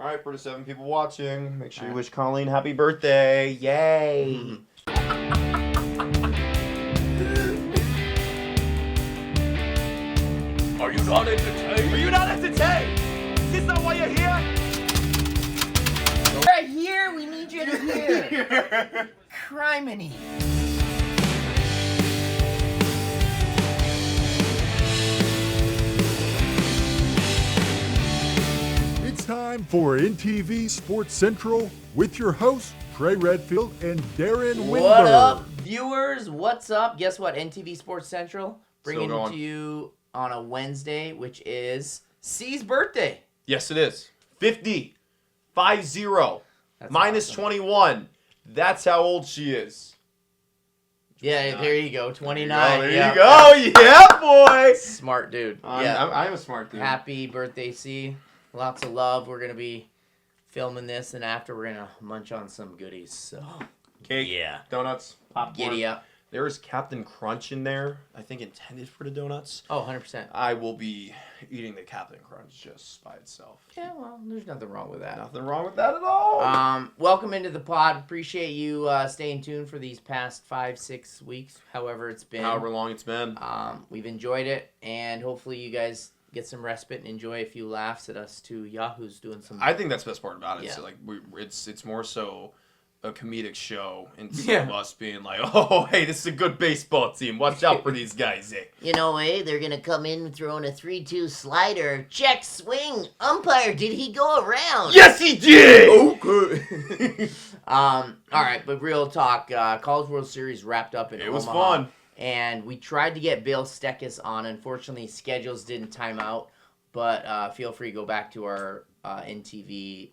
All right, for the 7 people watching, make sure you wish Colleen happy birthday. Yay! Are you not entertained? Are you not entertained? Is this not why you're here? Right here, we need you to hear. Criminy. It's time for NTV Sports Central with your hosts, Trey Redfield and Darren Wingberg. What up, viewers? What's up? Guess what? NTV Sports Central bringing it to you on a Wednesday, which is C's birthday. Yes, it is. 50. 50. That's minus awesome. 21. That's how old she is. Yeah, there you go. 29. There you go. Yeah, boy. Smart dude. I'm a smart dude. Happy birthday, C. Lots of love. We're going to be filming this, and after we're going to munch on some goodies. So, Cake, yeah. donuts, popcorn. Giddy up. There is Captain Crunch in there, I think intended for the donuts. Oh, 100%. I will be eating the Captain Crunch just by itself. Yeah, well, there's nothing wrong with that. Nothing wrong with that at all. Welcome into the pod. Appreciate you staying tuned for these past 5-6 weeks, however it's been. However long it's been. We've enjoyed it, and hopefully you guys get some respite and enjoy a few laughs at us two yahoos doing some. I think that's the best part about it. Yeah. So like it's more so a comedic show Yeah. instead of us being like, oh, hey, this is a good baseball team. Watch out for these guys, eh? You know, they're going to come in throwing a 3-2 slider. Check swing. Umpire, did he go around? Yes, he did! Okay. All right, but real talk. College World Series wrapped up in It was Omaha, fun. and we tried to get Bill Steckis on. Unfortunately, schedules didn't time out, but feel free to go back to our NTV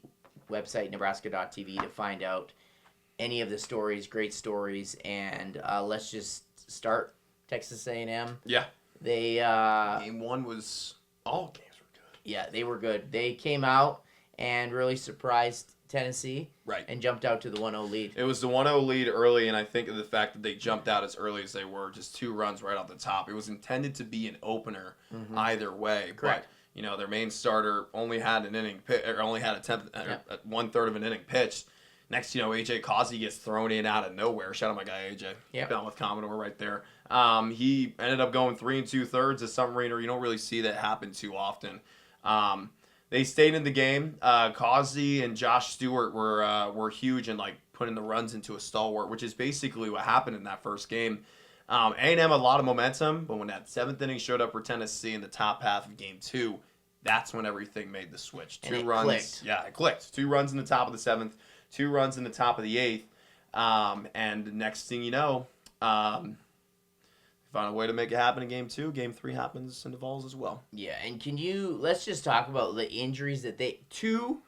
website, nebraska.tv, to find out any of the stories, great stories, and let's just start Texas A&M. Yeah. They Game 1 was... All games were good. yeah, they were good. They came out and really surprised Tennessee. Right. And jumped out to the 1-0 lead. It was the 1-0 lead early, and I think of the fact that they jumped out as early as they were, just 2 runs right off the top. It was intended to be an opener either way. Correct. But, you know, their main starter only had an inning, or only had a 1/3 of an inning pitched. Next, you know, AJ Causey gets thrown in out of nowhere. Shout out my guy AJ. Yep. Down with Commodore right there. He ended up going 3 2/3 a submariner. You don't really see that happen too often. They stayed in the game. Causey and Josh Stewart were huge in like putting the runs into a stalwart, which is basically what happened in that first game. A&M had a lot of momentum, but when that 7th inning showed up for Tennessee in the top half of Game 2, that's when everything made the switch. And 2 it runs. clicked. Yeah, it clicked. 2 runs in the top of the 7th. 2 runs in the top of the 8th. And the next thing you know, found a way to make it happen in Game 2. Game 3 happens in the Vols as well. Yeah, and let's just talk about the injuries that 2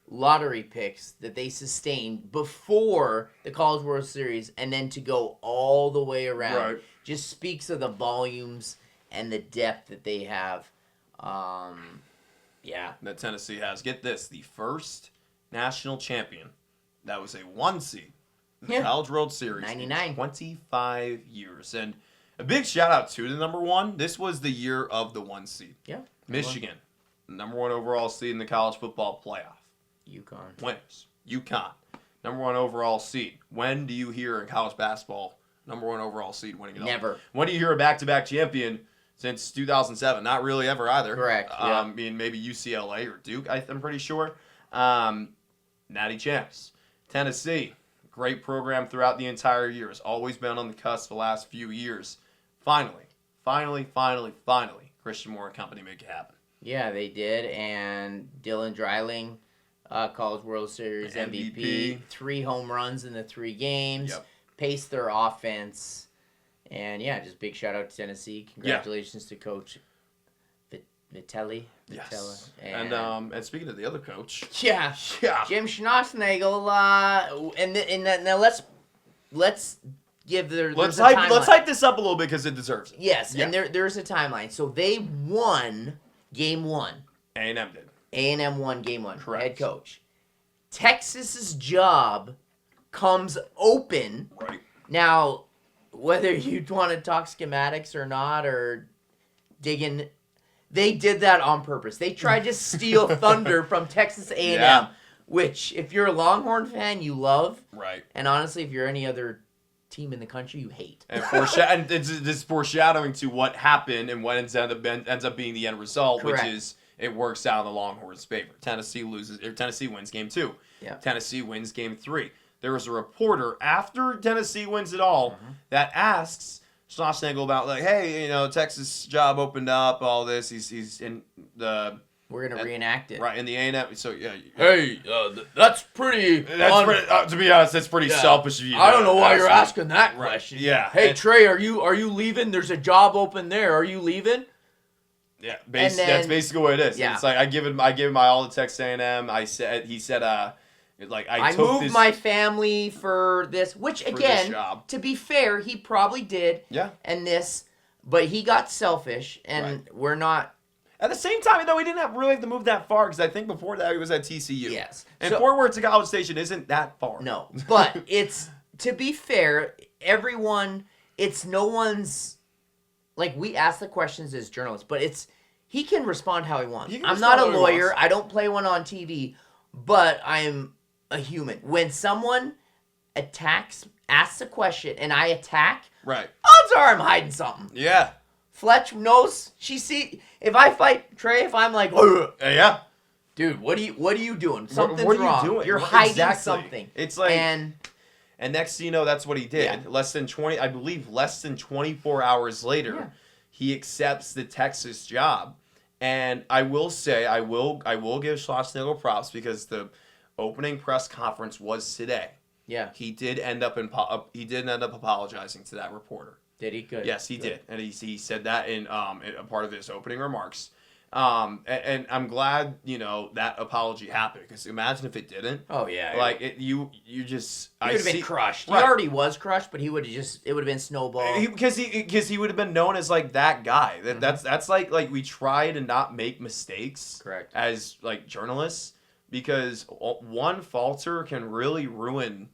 lottery picks that they sustained before the College World Series, and then to go all the way around. Right. Just speaks of the volumes and the depth that they have. Yeah. That Tennessee has. Get this, the first national champion that was a 1 seed in the College World Series 99. in 25 years. And a big shout out to the number 1. This was the year of the 1 seed. Yeah. Michigan, number 1 overall seed in the college football playoff. UConn. Winners. UConn, number 1 overall seed. When do you hear in college basketball, number 1 overall seed winning it all? Never. When do you hear a back-to-back champion since 2007? Not really ever either. Correct, yeah. I mean, maybe UCLA or Duke, I'm pretty sure. Natty champs. Tennessee, great program throughout the entire year. Has always been on the cusp the last few years. Finally, Christian Moore and company make it happen. Yeah, they did, and Dylan Dreiling, College World Series MVP. 3 home runs in the 3 games. Yep. Paced their offense. And, yeah, just big shout-out to Tennessee. Congratulations to Coach Vitelli. Yes. And speaking of the other coach. Yeah. Jim Schnossnagel. Now let's give Let's there's a timeline. hype this up a little bit because it deserves it. Yes, Yeah. and there's a timeline. So they won Game 1. A&M did. A&M won Game 1. Correct. Head coach. Texas's job comes open. Right. Now, whether you want to talk schematics or not, or digging, They did that on purpose. They tried to steal thunder from Texas A&M, Yeah. which if you're a Longhorn fan, you love. Right. And honestly, if you're any other team in the country, you hate. And it's foreshadowing to what happened and what ends up being the end result, Correct. which is it works out in the Longhorns' favor. Tennessee wins game 2. Yeah. Tennessee wins game 3. There was a reporter after Tennessee wins it all that asks Schlossnagle about like, hey, Texas job opened up, all this. He's in the We're gonna reenact it. right in the A&M. So yeah. Hey, that's pretty. To be honest, that's pretty selfish of you. I don't know why you're ask asking that question. Yeah. Hey And- Trey, are you leaving? There's a job open there. Are you leaving? Yeah, And then- that's basically what it is. Yeah. It's like I give him my all to Texas A&M. He said I took moved this, my family for this, which this again, job. to be fair, he probably did. Yeah. And this, but he got selfish, and we're not. At the same time, though, he didn't really have to move that far because I think before that he was at TCU. Yes. And So- Fort Worth to College Station isn't that far. No, but it's to be fair, it's no one's. Like we ask the questions as journalists, but he can respond how he wants. He can I'm not respond a how he lawyer. wants. I don't play one on TV, but I'm a human. When someone asks a question, and I attack, Right. odds are I'm hiding something. Yeah. Fletch knows. If I fight Trey, if I'm like, "Ugh," Yeah. dude, what are you doing? Something's what are you wrong. doing? You're What- hiding exactly. something. It's like- and And next thing you know, that's what he did. Yeah. Less than 24 hours later, Yeah. he accepts the Texas job. And I will say, I will give Schlossnagle props because the opening press conference was today. yeah, He did end up apologizing to that reporter. did he? Good. Yes, he Good. did, and he said that in a part of his opening remarks. And I'm glad that apology happened because imagine if it didn't. Oh yeah. Like you just He would have been crushed. Right. He already was crushed, but it would have been snowball. Because he would have been known as like that guy. That's like we try to not make mistakes. Correct. As like journalists, because one falter can really ruin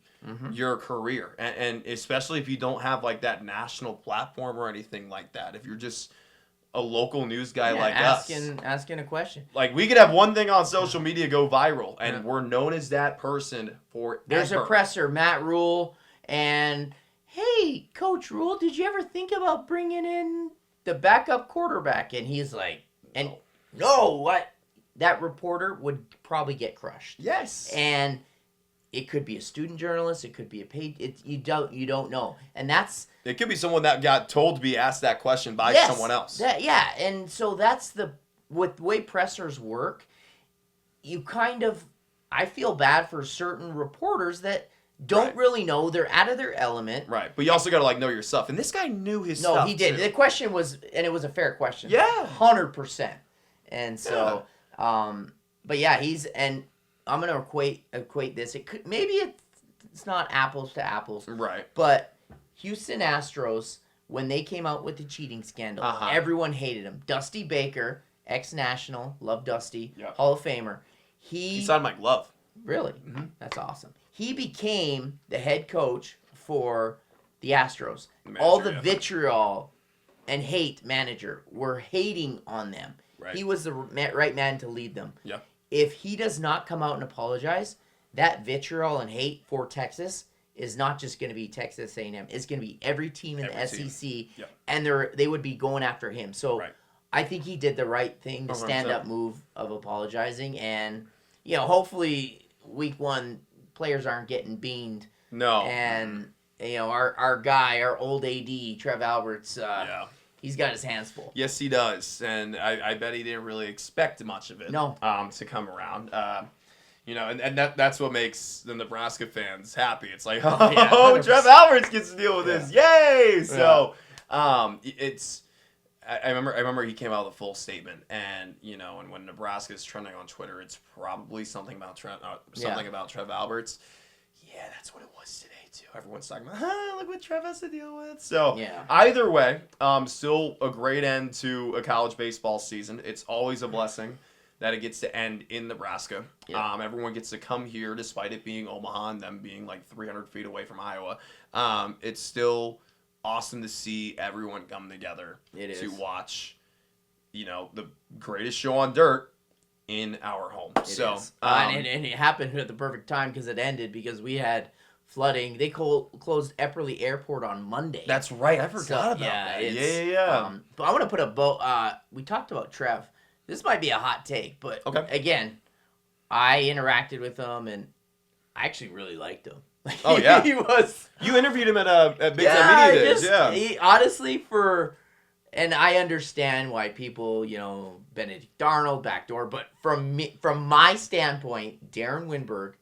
your career, and especially if you don't have like that national platform or anything like that. If you're just a local news guy like us, asking a question. like we could have one thing on social media go viral, and we're known as that person for. There's a presser, Matt Rule, and hey, Coach Rule, did you ever think about bringing in the backup quarterback? And he's like, no, what? That reporter would probably get crushed. Yes. And it could be a student journalist, it could be a paid. You don't know, and that's. It could be someone that got told to be asked that question by Yes, someone else. And so that's with the way pressers work, you kind of, I feel bad for certain reporters that don't really know, they're out of their element. Right, but you also got to know your stuff. And this guy knew his No, stuff. he did. too. The question was, and it was a fair question. Yeah. 100%. And so, but yeah, and I'm going to equate this. Maybe it's not apples to apples. Right. But Houston Astros, when they came out with the cheating scandal, everyone hated him. Dusty Baker, ex-national, love Dusty, Hall of Famer. He signed my glove. Really? Mm-hmm. That's awesome. He became the head coach for the Astros. All the vitriol and hate manager were hating on them. Right. He was the right man to lead them. Yeah. If he does not come out and apologize, that vitriol and hate for Texas is not just going to be Texas A&M. It's going to be every team in the SEC, and they would be going after him. So I think he did the right thing, the stand-up move of apologizing, and hopefully week 1 players aren't getting beaned. No. And our guy, our old AD, Trev Alberts, he's got his hands full. Yes, he does, and I bet he didn't really expect much of it. No. To come around. And that's what makes the Nebraska fans happy. It's like, oh, Trev Alberts gets to deal with this. Yay! So, it's. I remember he came out with a full statement, and and when Nebraska's trending on Twitter, it's probably something about Trev Alberts. Yeah, that's what it was today too. Everyone's talking about, look what Trev has to deal with. So either way, still a great end to a college baseball season. It's always a blessing that it gets to end in Nebraska. Everyone gets to come here despite it being Omaha and them being like 300 feet away from Iowa. It's still awesome to see everyone come together to watch the greatest show on dirt in our home. It so, is. And it happened at the perfect time because it ended because we had flooding. They closed Epperly Airport on Monday. That's right. I forgot about that. Yeah. But I want to put a bow. We talked about Trev. This might be a hot take, but again, I interacted with him and I actually really liked him. Oh yeah, he was. You interviewed him at Big Time Media Days. He, honestly, and I understand why people, Benedict Darnold, backdoor, but from my standpoint, Darren Winberg,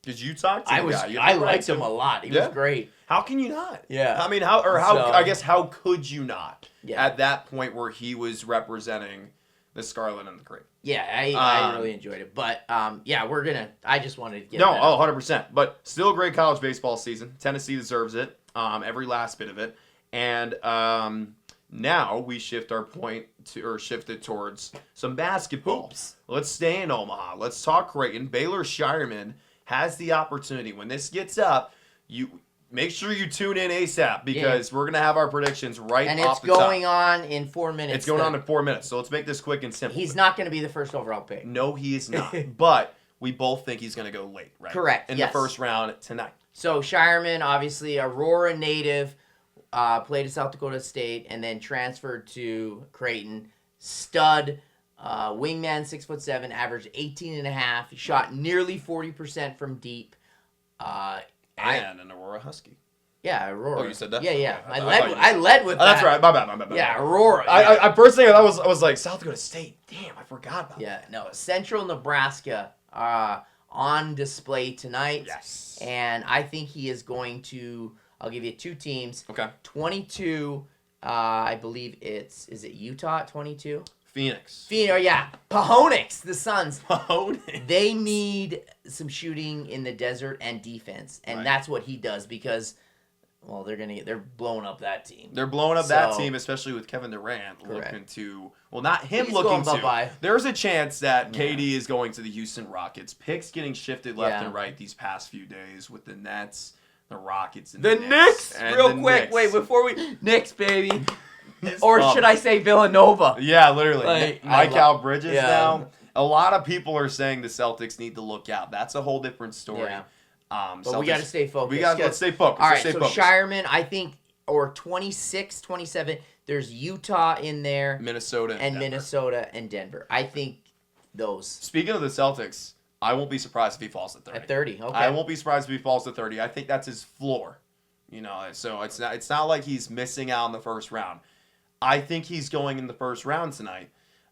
Because you talked to him. I liked him a lot. He was great. How can you not? Yeah. I mean, how could you not? Yeah. At that point where he was representing the Scarlet and the Cream. Yeah, I really enjoyed it. But, I just wanted to get No, 100%. But still a great college baseball season. Tennessee deserves it, every last bit of it. And now we shifted towards some basketball. Hoops. Let's stay in Omaha. Let's talk Creighton. Baylor Scheierman has the opportunity. When this gets up, you make sure you tune in ASAP because we're going to have our predictions off the top. And it's going on in 4 minutes. It's going on in 4 minutes, so let's make this quick and simple. He's not going to be the first overall pick. No, he is not. But we both think he's going to go late, right? Correct, In the first round tonight. So Scheierman, obviously, Aurora native, played at South Dakota State, and then transferred to Creighton. Stud, wingman, 6'7", averaged 18.5. He shot nearly 40% from deep. And an Aurora Husky. Yeah, Aurora. Oh, you said that? Yeah. Okay. I led with that. That's right. My bad. Yeah, Aurora. I first thing I was like South Dakota State. Damn, I forgot about that. Yeah, no. Central Nebraska on display tonight. Yes. And I think he is going to. I'll give you two teams. Okay. 22. I believe is it Utah at 22? Phoenix. Pahonix, the Suns. Pahonix. They need some shooting in the desert and defense, and that's what he does because, well, they're blowing up that team. They're blowing up that team, especially with Kevin Durant looking to. Well, not him He's looking going to. bye-bye. There's a chance that KD is going to the Houston Rockets. Picks getting shifted left and right these past few days with the Nets, the Rockets, and the Knicks. Real quick, Knicks. wait before we Knicks, baby. Or should I say Villanova? Yeah, literally. Mikal Bridges now. A lot of people are saying the Celtics need to look out. That's a whole different story. Yeah. But we got to stay focused. Let's stay focused. All right, so Scheierman, I think, or 26, 27. There's Utah in there. Minnesota and Denver. I think those. Speaking of the Celtics, I won't be surprised if he falls to 30. At 30, okay. I won't be surprised if he falls to 30. I think that's his floor. So it's not like he's missing out in the first round. I think he's going in the first round tonight.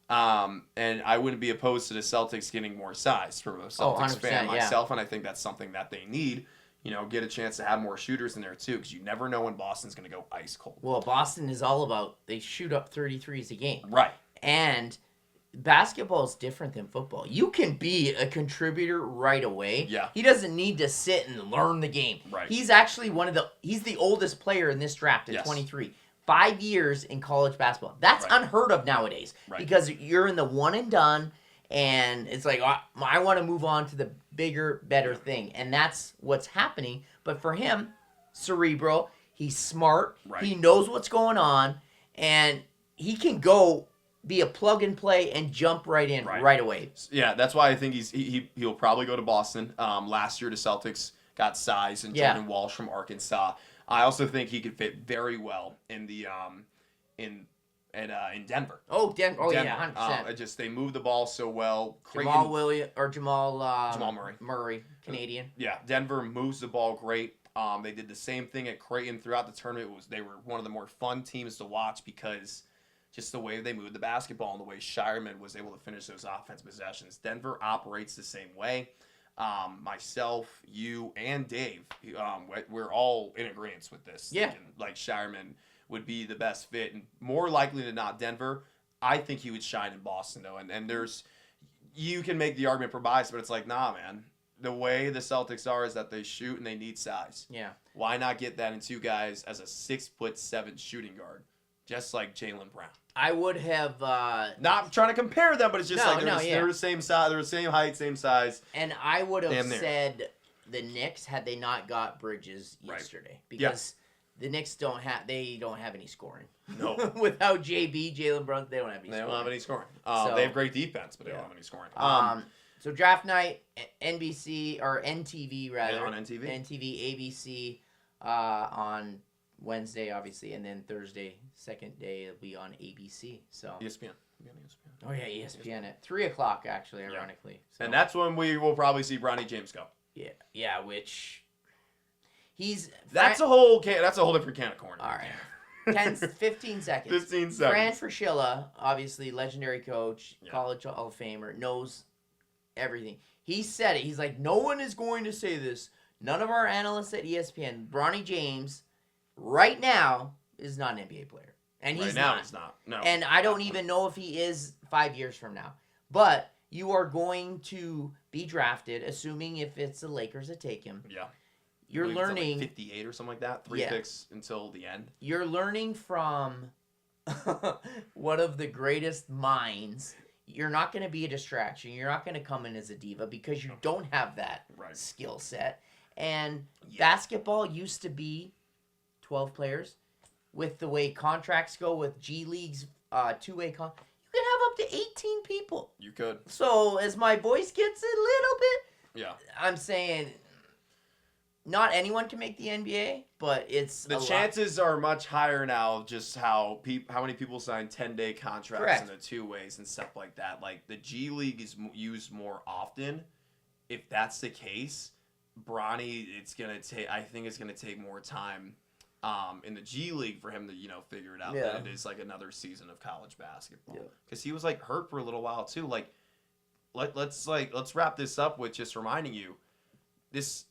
And I wouldn't be opposed to the Celtics getting more size for a Celtics fan myself, and I think that's something that they need. Get a chance to have more shooters in there too, because you never know when Boston's going to go ice cold. Well, Boston is all about they shoot up 33s a game. Right. And basketball is different than football. You can be a contributor right away. Yeah. He doesn't need to sit and learn the game. Right. He's actually he's the oldest player in this draft at 23. 5 years in college basketball. That's unheard of nowadays because you're in the one and done, and it's like, I want to move on to the bigger, better thing. And that's what's happening. But for him, cerebral, he's smart, he knows what's going on, and he can go be a plug and play and jump right in right away. Yeah, that's why I think he'll probably go to Boston. Last year the Celtics got size and Jordan Walsh from Arkansas. I also think he could fit very well in the in Denver. Oh, Denver. Oh, yeah, 100%. They move the ball so well. Jamal Murray, Canadian. Yeah, Denver moves the ball great. They did the same thing at Creighton throughout the tournament. They were one of the more fun teams to watch because just the way they moved the basketball and the way Scheierman was able to finish those offensive possessions. Denver operates the same way. Myself, you, and Dave, we're all in agreement with this. Yeah. Like Scheierman would be the best fit, and more likely than not Denver. I think he would shine in Boston, though. And you can make the argument for bias, but it's like, nah, man. The way the Celtics are is that they shoot and they need size. Yeah. Why not get that in two guys as a 6'7" shooting guard, just like Jaylen Brown? I would have not trying to compare them, but it's just they're the same size, they're the same height, same size. And I would have said the Knicks had they not got Bridges yesterday because the Knicks don't have any scoring. No. Without Jalen Brunson, they don't have any. They scoring. don't have any scoring. So- They have great defense, but they don't have any scoring. So draft night, NBC or NTV rather. Yeah, on NTV. NTV, ABC on Wednesday, obviously, and then Thursday, second day, it'll be on ABC. So. ESPN. Oh yeah, ESPN at 3:00 actually, ironically. So, And that's when we will probably see Bronny James go. yeah, which he's That's a whole different can of corn. all right. 15 seconds. 15 seconds. Fran Fraschilla, obviously legendary coach, Yeah. college Hall of Famer, knows everything. He said it. He's like, no one is going to say this. None of our analysts at ESPN. Bronny James, right now, is not an NBA player. And he's right now, not. it's not. No. And I don't even know if he is 5 years from now. But you are going to be drafted, assuming if it's the Lakers that take him. Yeah. You're I believe it's learning. like 58 or something like that. 3 picks until the end. You're learning from one of the greatest minds. You're not going to be a distraction. You're not going to come in as a diva because you don't have that skill set. And basketball used to be 12 players. With the way contracts go with G League's two-way you can have up to 18 people. You could. So as my voice gets a little bit, Yeah. I'm saying not anyone can make the NBA, but it's The chances are much higher now of just how many people sign 10-day contracts Correct. in the two ways and stuff like that. Like, the G League is used more often. If that's the case, Bronny, I think it's going to take more time in the G League for him to, figure it out than it is like another season of college basketball. Because he was like hurt for a little while too. Like, let's wrap this up with just reminding you, this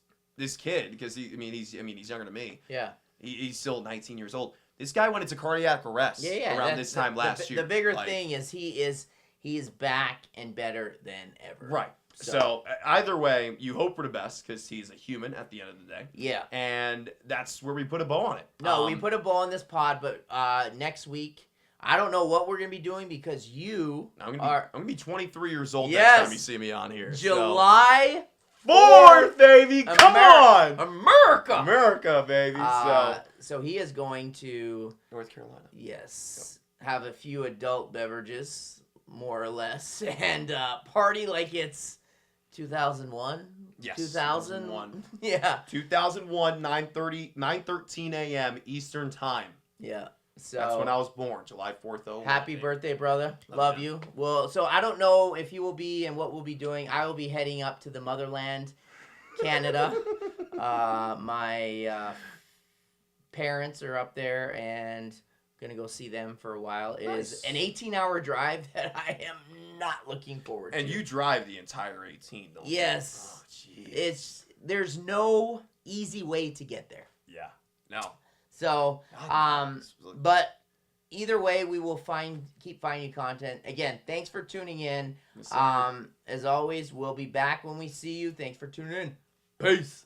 kid, because he's younger than me. Yeah. He's still 19 years old. This guy went into cardiac arrest around this time last year. The bigger thing is he is back and better than ever. Right. So either way, you hope for the best because he's a human at the end of the day. Yeah. And that's where we put a bow on it. No, we put a bow on this pod, but next week, I don't know what we're going to be doing because I'm gonna be 23 years old Yes. next time you see me on here. July 4th, baby. Come on. America, baby. So he is going to North Carolina. Yes. Have a few adult beverages, more or less, and party like it's 2001. Yes. 2001. Yeah. 2001, 9:13 a.m. Eastern time. Yeah. So that's when I was born, July 4th. Oh, happy birthday, brother. Love you. Well, so I don't know if you will be and what we'll be doing. I will be heading up to the motherland, Canada. My parents are up there and gonna go see them for a while. It is an 18-hour drive that I am not looking forward to. And you drive the entire 18, don't you? Yes. Oh, jeez. There's no easy way to get there. Yeah. No. So, but either way, we will keep finding you content. Again, thanks for tuning in. Yes, As always, we'll be back when we see you. Thanks for tuning in. Peace.